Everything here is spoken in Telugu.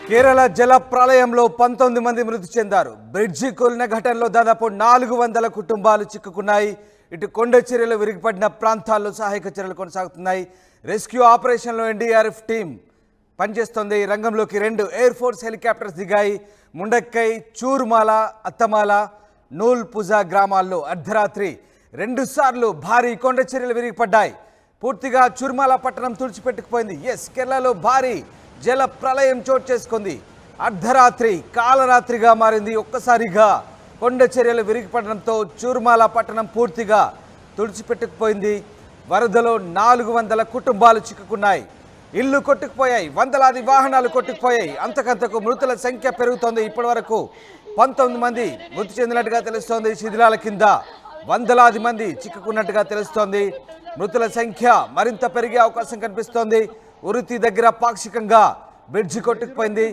కేరళ జల ప్రళయంలో 19 మంది మృతి చెందారు. బ్రిడ్జి కూలిన ఘటనలో దాదాపు 400 కుటుంబాలు చిక్కుకున్నాయి. ఇటు కొండ చర్యలు విరిగిపడిన ప్రాంతాల్లో సహాయక చర్యలు కొనసాగుతున్నాయి. రెస్క్యూ ఆపరేషన్లో ఎన్డీఆర్ఎఫ్ టీం పనిచేస్తోంది. రంగంలోకి 2 air force helicopters దిగాయి. Mundakkai, చూర్మాల, అత్తమాల, Noolpuzha గ్రామాల్లో అర్ధరాత్రి 2 సార్లు భారీ కొండ చర్యలు విరిగిపడ్డాయి. పూర్తిగా చుర్మాల పట్టణం తుడిచిపెట్టుకుపోయింది. కేరళలో భారీ జల ప్రళయం చోటు చేసుకుంది. అర్ధరాత్రి కాలరాత్రిగా మారింది. ఒక్కసారిగా కొండ చర్యలు విరిగిపడడంతో చుర్మాల పట్టణం పూర్తిగా తుడిచిపెట్టుకుపోయింది. వరదలో 400 కుటుంబాలు చిక్కుకున్నాయి. ఇల్లు కొట్టుకుపోయాయి. వందలాది వాహనాలు కొట్టుకుపోయాయి. అంతకంతకు మృతుల సంఖ్య పెరుగుతోంది. ఇప్పటి వరకు 19 మంది మృతి చెందినట్టుగా తెలుస్తోంది. శిథిలాల కింద వందలాది మంది చిక్కుకున్నట్టుగా తెలుస్తోంది. మృతుల సంఖ్య మరింత పెరిగే అవకాశం కనిపిస్తోంది. ఉరుతి దగ్గర పాక్షికంగా బ్రిడ్జి కొట్టుకుపోయింది.